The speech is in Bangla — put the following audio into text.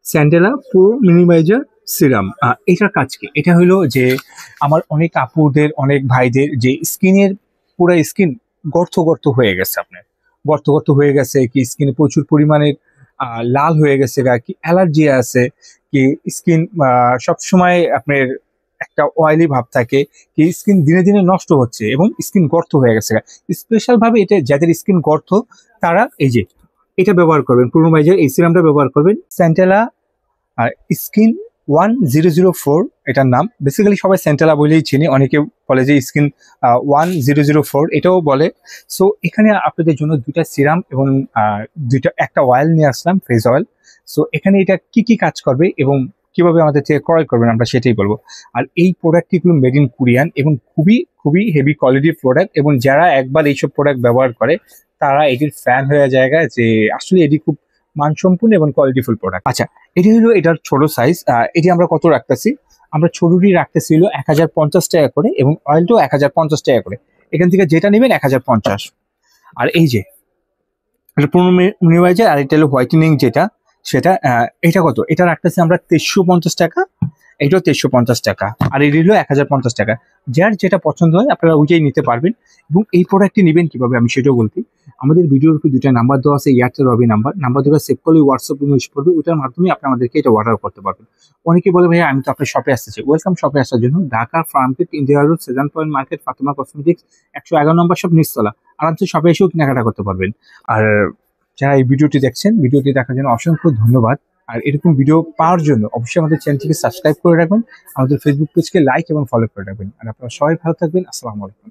স্যান্ডেলা প্রো মিনিমাইজার সিরাম। এটার কাজ কি? এটা হলো যে আমার অনেক আপুদের, অনেক ভাইদের যে স্কিনের পুরো স্কিন গর্ত গর্ত হয়ে গেছে, আপনার গর্ত গর্ত হয়ে গেছে কি, স্কিনে প্রচুর পরিমাণের লাল হয়ে গেছে গা, কি অ্যালার্জি আছে, কি স্কিন সবসময় আপনার একটা অয়েলি ভাব থাকে, কি স্কিন দিনে দিনে নষ্ট হচ্ছে এবং স্কিন গর্ত হয়ে গেছে গা। স্পেশাল ভাবে এটা যাদের স্কিন গর্ত, তারা এই যে এটা ব্যবহার করবেন, প্রোনোমাইজার এই সিরামটা ব্যবহার করবেন। স্যান্টেলা আর স্কিন 1004 এটার নাম। বেসিক্যালি সবাই সেন্টেলা বলেই চিনি, অনেকে বলে যে স্কিন 1004 এটাও বলে। সো এখানে আপনাদের জন্য দুইটা সিরাম এবং একটা অয়েল নিয়ে আসলাম, ফেস অয়েল। সো এখানে এটা কি কি কাজ করবে এবং কিভাবে আমাদের থেকে ক্রয় করবেন আমরা সেটাই বলবো। আর এই প্রোডাক্টগুলো মেড ইন কোরিয়ান এবং খুবই খুবই হেভি কোয়ালিটির প্রোডাক্ট, এবং যারা একবার এইসব প্রোডাক্ট ব্যবহার করে তারা এটির ফ্যান হয়ে যায়, যে আসলে এটি খুব মানসম্পন্ন এবং কোয়ালিটিফুল প্রোডাক্ট। আচ্ছা, এটি হলো এটার ছোট সাইজ। এটি আমরা কত রাখতেছি? আমরা ছোটটি রাখতেছি হলো 1050 টাকা করে, এবং অয়েলটাও 1050 টাকা করে। এখান থেকে যেটা নেবেন 1050। আর এই যে এটা পুরো মিনিমাইজার, আর এটা হলো হোয়াইটেনিং যেটা, সেটা এটা কত? এটা রাখতেছি আমরা 2350 টাকা, এটাও 2350 টাকা, আর এটি হলো 1050 টাকা। যার যেটা পছন্দ হয় আপনারা ওইটাই নিতে পারবেন। এবং এই প্রোডাক্টটি নেবেন কিভাবে আমি সেটাও বলছি। আমাদের ভিডিওর উপর দুইটা নাম্বার দেওয়া আছে, এয়ারটেল রবি নাম্বার দুটো সেভ করলে হোয়াটসঅ্যাপ ইউজ করবে, ওইটার মাধ্যমে আপনি আমাদেরকে এটা অর্ডার করতে পারবেন। অনেকে বলে ভাইয়া আমি তো আপনার শপে আসতে চাই। ওয়েলকাম শপে আসার জন্য। Dhaka Farmgate, India road, Shezan point market, Fatema cosmetics, 111 নম্বর শপ, নিচতলা। আরামসে শপে এসেও কেনাকাটা করতে পারবেন। আর যারা এই ভিডিওটি দেখছেন, ভিডিওটি দেখার জন্য অসংখ্য ধন্যবাদ। আর এরকম ভিডিও পাওয়ার জন্য অবশ্যই আমাদের চ্যানেলটিকে সাবস্ক্রাইব করে রাখবেন, আমাদের ফেসবুক পেজকে লাইক এবং ফলো করে রাখবেন। আর আপনারা সবাই ভালো থাকবেন। আসসালামু আলাইকুম।